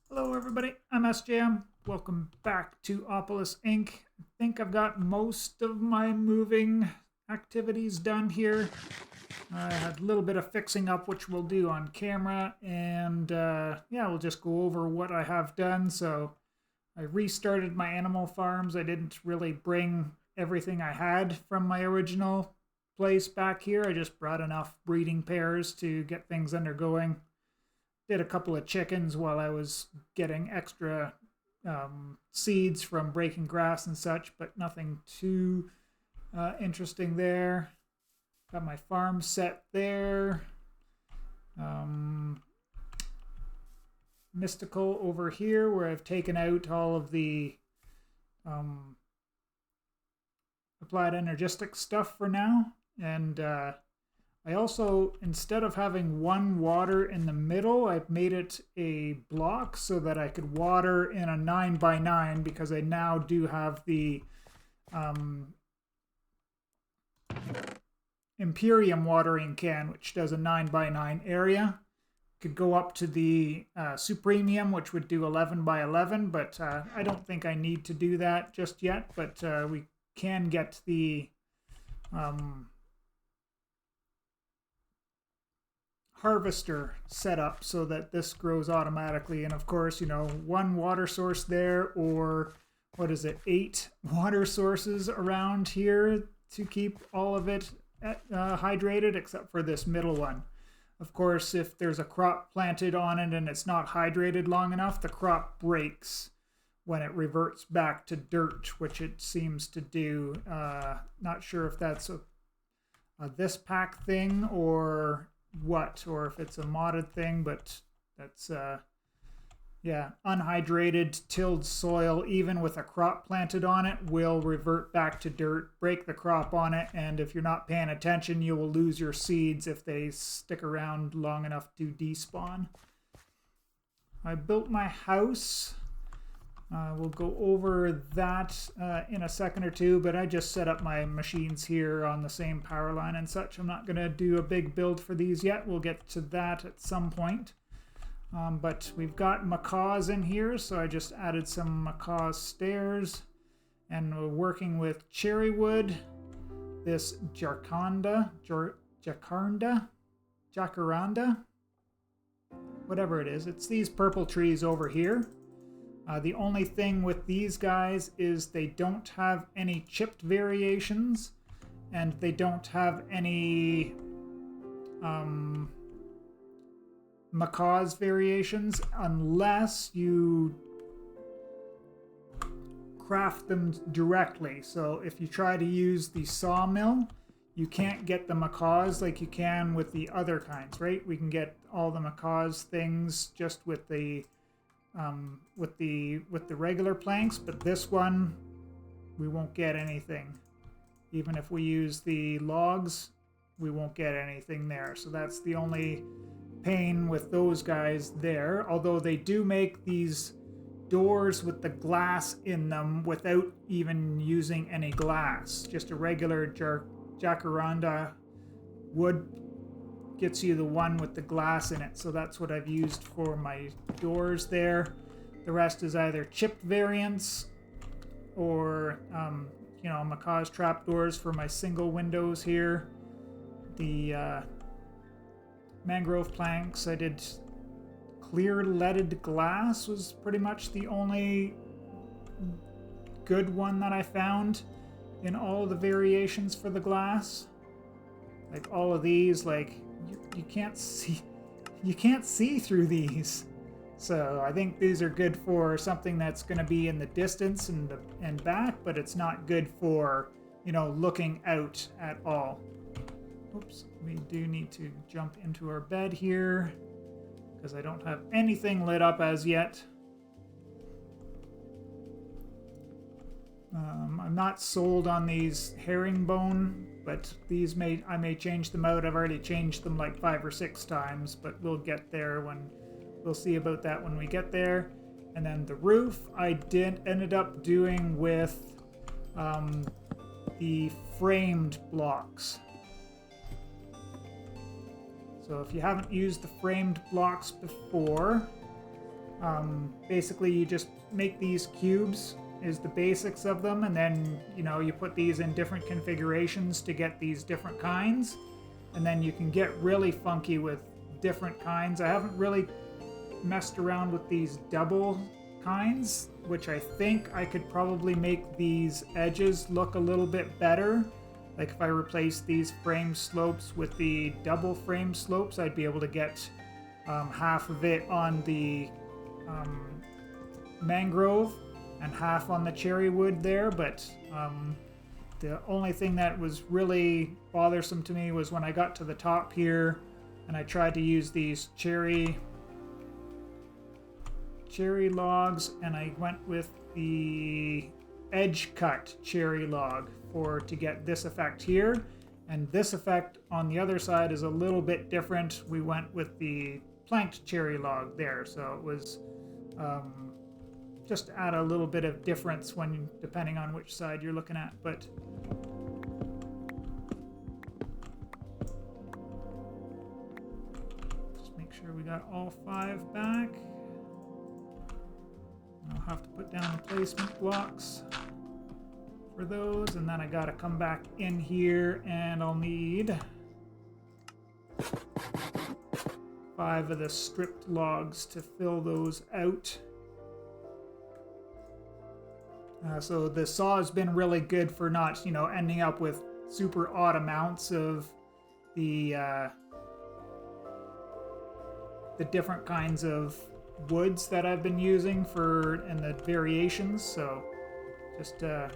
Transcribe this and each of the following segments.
Hello everybody, I'm SJM. Welcome back to Opolis Inc. I think I've got most of my moving activities done here. I had a little bit of fixing up which we'll do on camera, and yeah, we'll just go over what I have done. So I restarted my animal farms. I didn't really bring everything I had from my original place back here. I just brought enough breeding pairs to get things undergoing. Did a couple of chickens while I was getting extra seeds from breaking grass and such, but nothing too interesting there. Got my farm set there. Mystical over here, where I've taken out all of the applied energistic stuff for now. And I also, instead of having one water in the middle, I've made it a block so that I could water in a 9x9, because I now do have the Imperium watering can, which does a 9x9 area. Could go up to the Supremium, which would do 11x11, but I don't think I need to do that just yet. But we can get the harvester set up so that this grows automatically. And of course, you know, one water source there, or what is it, 8 water sources around here to keep all of it hydrated, except for this middle one. Of course, if there's a crop planted on it and it's not hydrated long enough, the crop breaks when it reverts back to dirt, which it seems to do. Not sure if that's a this pack thing or what, or if it's a modded thing, but that's yeah, unhydrated tilled soil, even with a crop planted on it, will revert back to dirt, break the crop on it, and if you're not paying attention, you will lose your seeds if they stick around long enough to despawn. I built my house. We'll go over that in a second or two, but I just set up my machines here on the same power line and such. I'm not going to do a big build for these yet. We'll get to that at some point. But we've got macaws in here, so I just added some macaw stairs. And we're working with cherry wood, this jacaranda, whatever it is. It's these purple trees over here. The only thing with these guys is they don't have any chipped variations, and they don't have any macaws variations unless you craft them directly. So if you try to use the sawmill, you can't get the macaws like you can with the other kinds, right? We can get all the macaws things just with the regular planks, but this one we won't get anything. Even if we use the logs, we won't get anything there. So that's the only pain with those guys there. Although they do make these doors with the glass in them without even using any glass. Just a regular jacaranda wood gets you the one with the glass in it, so that's what I've used for my doors there. The rest is either chipped variants or you know, macaw's trapdoors for my single windows here. The mangrove planks, I did clear leaded glass, was pretty much the only good one that I found in all the variations for the glass. Like all of these, like you can't see through these. So I think these are good for something that's going to be in the distance and back, but it's not good for, you know, looking out at all. Oops, we do need to jump into our bed here because I don't have anything lit up as yet. I'm not sold on these herringbone, but these I may change them out. I've already changed them like 5 or 6 times, but we'll get there we'll see about that when we get there. And then the roof I ended up doing with the framed blocks. So if you haven't used the framed blocks before, Basically, you just make these cubes is the basics of them, and then you put these in different configurations to get these different kinds, and then you can get really funky with different kinds. I haven't really messed around with these double kinds, which I think I could probably make these edges look a little bit better. Like if I replace these frame slopes with the double frame slopes, I'd be able to get half of it on the mangrove and half on the cherry wood there, but the only thing that was really bothersome to me was when I got to the top here and I tried to use these cherry logs, and I went with the edge cut cherry log to get this effect here, and this effect on the other side is a little bit different. We went with the planked cherry log there, so it was just add a little bit of difference depending on which side you're looking at. But just make sure we got all 5 back. I'll have to put down the placement blocks for those, and then I gotta come back in here and I'll need 5 of the stripped logs to fill those out. So the saw has been really good for not, ending up with super odd amounts of the different kinds of woods that I've been using and the variations. So just a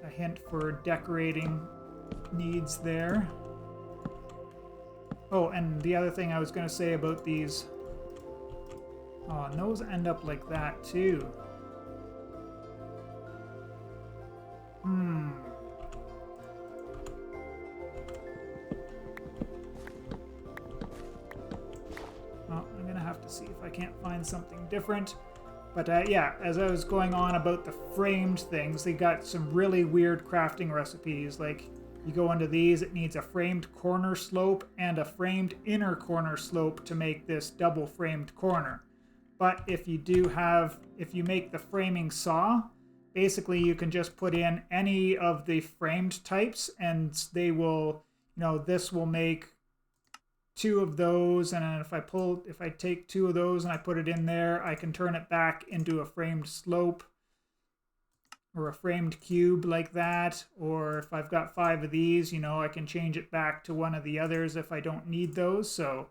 hint for decorating needs there. Oh, and the other thing I was going to say about these, and those end up like that too. Well, I'm gonna have to see if I can't find something different. But yeah, as I was going on about the framed things, they got some really weird crafting recipes. Like, you go into these, it needs a framed corner slope and a framed inner corner slope to make this double framed corner. But if you make the framing saw, basically you can just put in any of the framed types and they will, this will make 2 of those, and then if I take 2 of those and I put it in there, I can turn it back into a framed slope or a framed cube like that. Or if I've got 5 of these, I can change it back to one of the others if I don't need those. So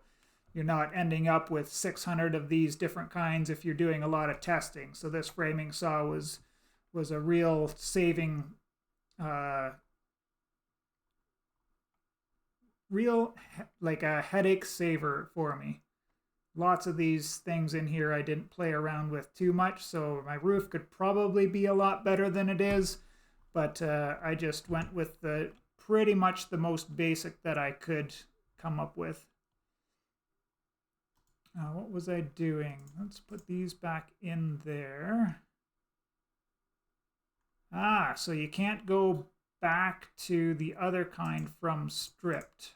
you're not ending up with 600 of these different kinds if you're doing a lot of testing. So this framing saw was a real saving, like a headache saver for me. Lots of these things in here I didn't play around with too much, so my roof could probably be a lot better than it is, but I just went with pretty much the most basic that I could come up with. What was I doing? Let's put these back in there. So you can't go back to the other kind from stripped.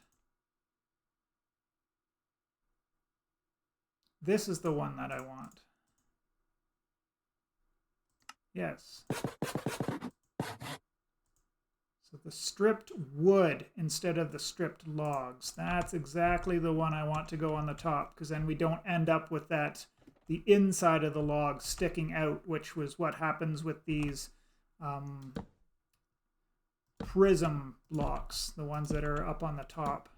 This is the one that I want. Yes. So the stripped wood instead of the stripped logs. That's exactly the one I want to go on the top, because then we don't end up with the inside of the log sticking out, which was what happens with these prism blocks, the ones that are up on the top.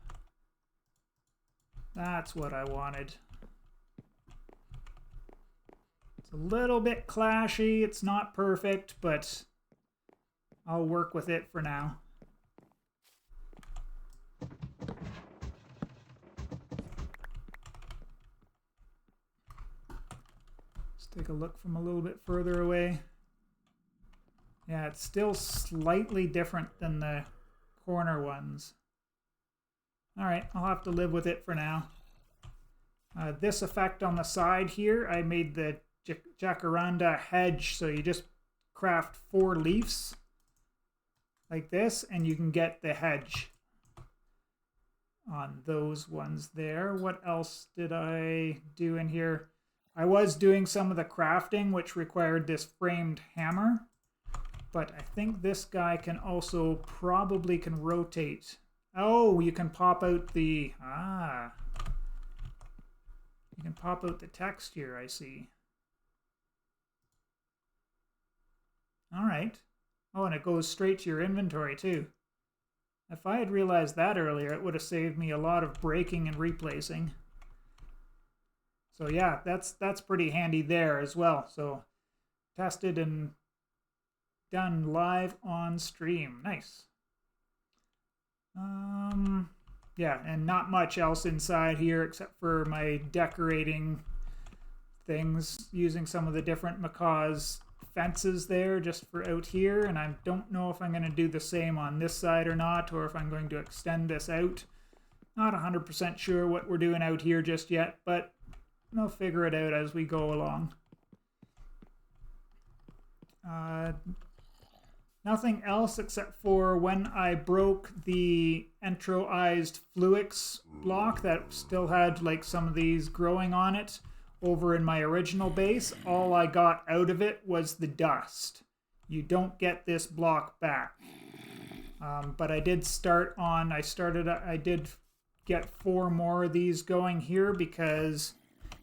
That's what I wanted. It's a little bit clashy, it's not perfect, but I'll work with it for now. Let's take a look from a little bit further away. Yeah, it's still slightly different than the corner ones. All right, I'll have to live with it for now. This effect on the side here, I made the jacaranda hedge, so you just craft 4 leaves like this, and you can get the hedge on those ones there. What else did I do in here? I was doing some of the crafting, which required this framed hammer. But I think this guy can also probably can rotate. Oh, you can pop out the... Ah. You can pop out the texture, I see. All right. Oh, and it goes straight to your inventory, too. If I had realized that earlier, it would have saved me a lot of breaking and replacing. So yeah, that's pretty handy there as well. So tested and done live on stream. Nice. Yeah, and not much else inside here except for my decorating things, using some of the different macaws fences there just for out here, and I don't know if I'm going to do the same on this side or not, or if I'm going to extend this out. Not 100% sure what we're doing out here just yet, but we'll figure it out as we go along. Nothing else except for when I broke the entroized Fluix block that still had like some of these growing on it over in my original base, all I got out of it was the dust. You don't get this block back. But I did I did get 4 more of these going here because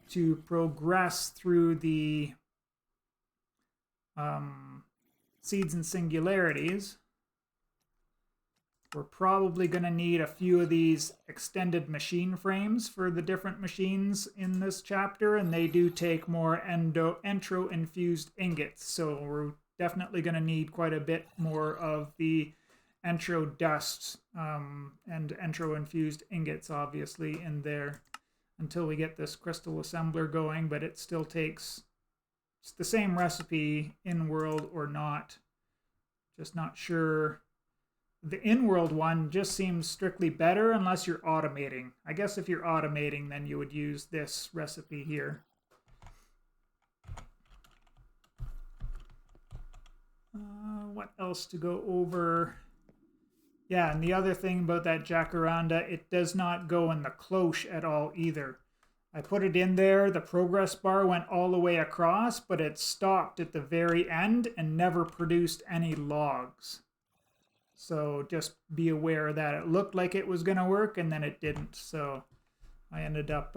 to progress through the seeds and singularities, we're probably going to need a few of these extended machine frames for the different machines in this chapter, and they do take more entro-infused ingots, so we're definitely going to need quite a bit more of the entro dust and entro-infused ingots, obviously, in there until we get this crystal assembler going, but it still takes... It's the same recipe in-world or not. Just not sure. The in-world one just seems strictly better unless you're automating. I guess if you're automating, then you would use this recipe here. What else to go over? Yeah, and the other thing about that jacaranda, it does not go in the cloche at all either. I put it in there, the progress bar went all the way across, but it stopped at the very end and never produced any logs. So just be aware that it looked like it was going to work and then it didn't. So I ended up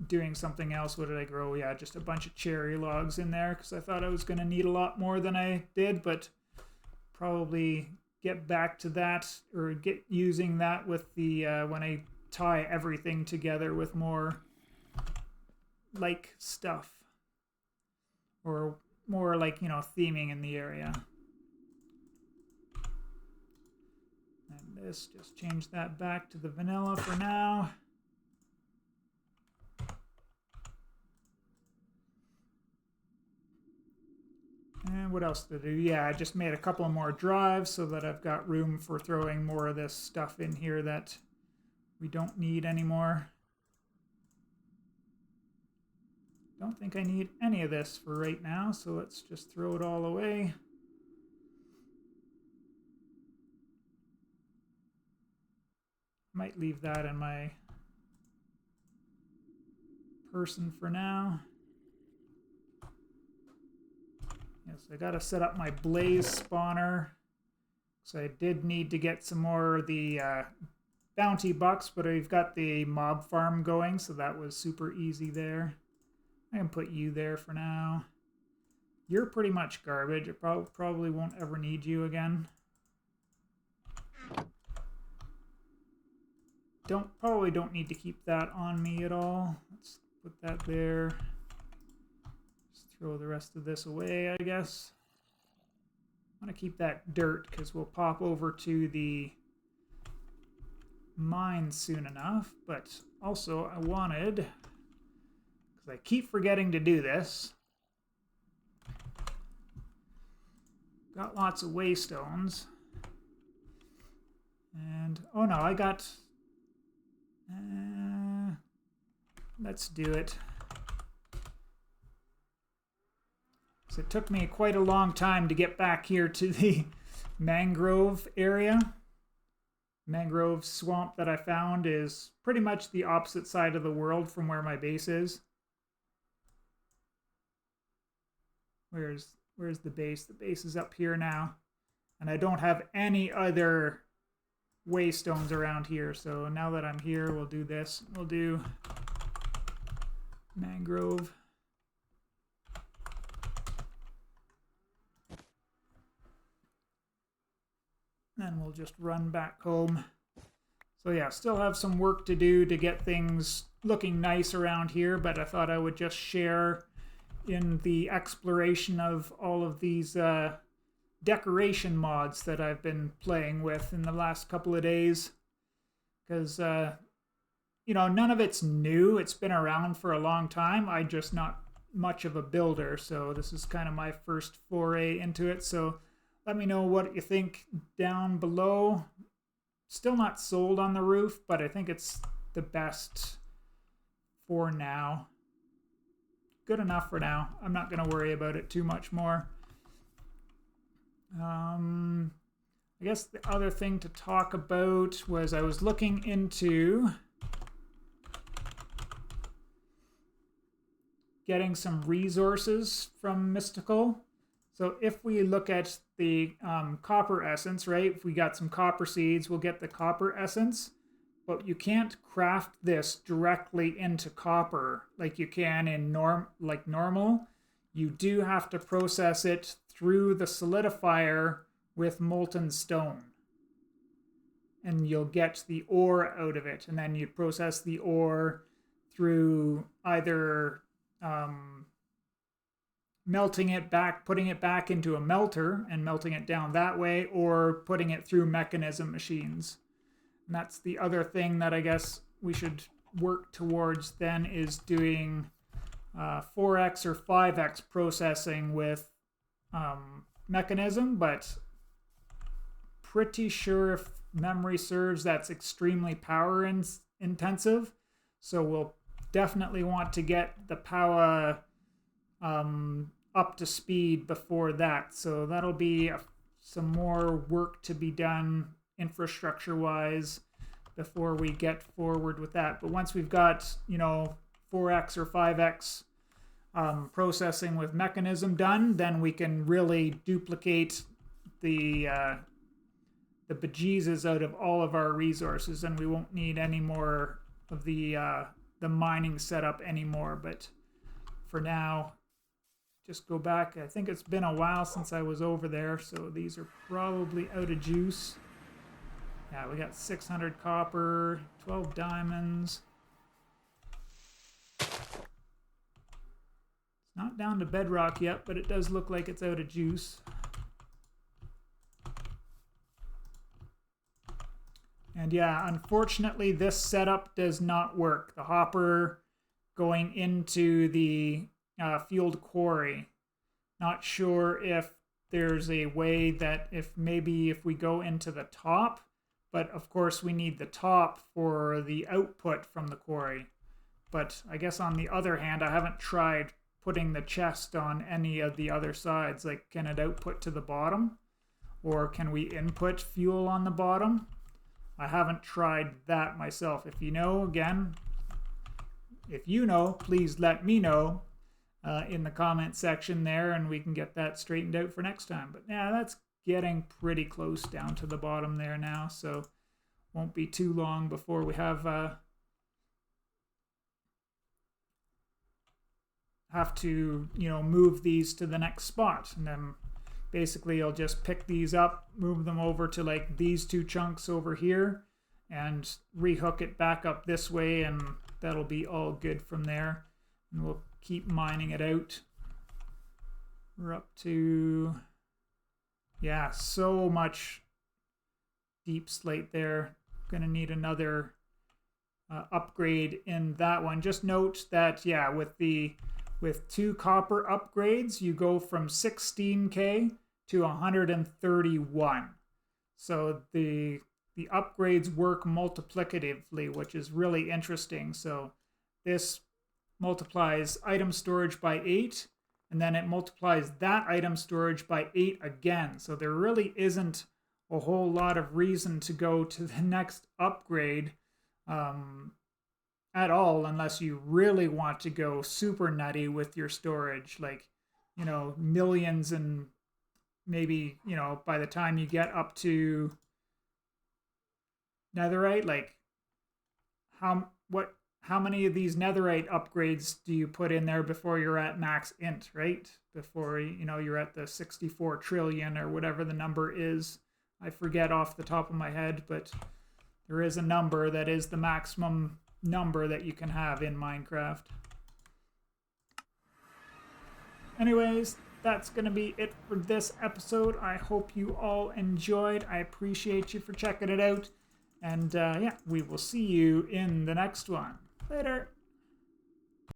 doing something else. What did I grow? Yeah, just a bunch of cherry logs in there because I thought I was going to need a lot more than I did, but probably get back to that or get using that with the when I tie everything together with more like stuff or more like, you know, theming in the area. And this, just change that back to the vanilla for now. And what else to do? Yeah, I just made a couple more drives so that I've got room for throwing more of this stuff in here that we don't need anymore. Don't think I need any of this for right now, so let's just throw it all away. Might leave that in my person for now. Yes, I gotta set up my blaze spawner. So I did need to get some more of the bounty bucks, but I've got the mob farm going, so that was super easy there. I can put you there for now. You're pretty much garbage. I probably won't ever need you again. Probably don't need to keep that on me at all. Let's put that there. Just throw the rest of this away, I guess. I want to keep that dirt because we'll pop over to the mine soon enough, but also I wanted, because I keep forgetting to do this, got lots of waystones, and oh no, I got, let's do it. So it took me quite a long time to get back here to the mangrove area. mangrove swamp that I found is pretty much the opposite side of the world from where my base is. Where's the base? The base is up here now. And I don't have any other waystones around here. So now that I'm here, we'll do this. We'll do mangrove. Then we'll just run back home. So yeah, still have some work to do to get things looking nice around here, but I thought I would just share in the exploration of all of these decoration mods that I've been playing with in the last couple of days. Because, you know, none of it's new. It's been around for a long time. I'm just not much of a builder, so this is kind of my first foray into it. So let me know what you think down below. Still not sold on the roof, but I think it's the best for now. Good enough for now. I'm not going to worry about it too much more. I guess the other thing to talk about was I was looking into getting some resources from Mystical. So if we look at the copper essence, right? If we got some copper seeds, we'll get the copper essence. But you can't craft this directly into copper like you can in normal. You do have to process it through the solidifier with molten stone. And you'll get the ore out of it. And then you process the ore through either melting it back, putting it back into a melter and melting it down that way, or putting it through mechanism machines. And that's the other thing that I guess we should work towards then, is doing 4x or 5x processing with mechanism, but pretty sure, if memory serves, that's extremely power intensive. So we'll definitely want to get the power up to speed before that. So that'll be some more work to be done infrastructure wise before we get forward with that. But once we've got, you know, 4x or 5x processing with mechanism done, then we can really duplicate the bejesus out of all of our resources, and we won't need any more of the mining setup anymore. But for now, just go back. I think it's been a while since I was over there, so these are probably out of juice. Yeah, we got 600 copper, 12 diamonds. It's not down to bedrock yet, but it does look like it's out of juice. And yeah, unfortunately, this setup does not work. The hopper going into the fueled quarry. Not sure if there's a way that if we go into the top, but of course we need the top for the output from the quarry. But I guess on the other hand, I haven't tried putting the chest on any of the other sides. Like, can it output to the bottom? Or can we input fuel on the bottom? I haven't tried that myself. If you know, again, if you know, please let me know in the comment section there, and we can get that straightened out for next time. But yeah, that's getting pretty close down to the bottom there now, so won't be too long before we have to, you know, move these to the next spot. And then basically I'll just pick these up, move them over to like these two chunks over here, and rehook it back up this way, and that'll be all good from there. And we'll keep mining it out. We're up to, yeah, so much deep slate there. Gonna need another upgrade in that one. Just note that, yeah, with 2 copper upgrades, you go from 16k to 131. So the upgrades work multiplicatively, which is really interesting. So this multiplies item storage by 8, and then it multiplies that item storage by 8 again. So there really isn't a whole lot of reason to go to the next upgrade at all, unless you really want to go super nutty with your storage, like, you know, millions, and maybe, you know, by the time you get up to netherite, like how many of these netherite upgrades do you put in there before you're at max int, right? Before, you know, you're at the 64 trillion or whatever the number is. I forget off the top of my head, but there is a number that is the maximum number that you can have in Minecraft. Anyways, that's going to be it for this episode. I hope you all enjoyed. I appreciate you for checking it out. And yeah, we will see you in the next one. Later.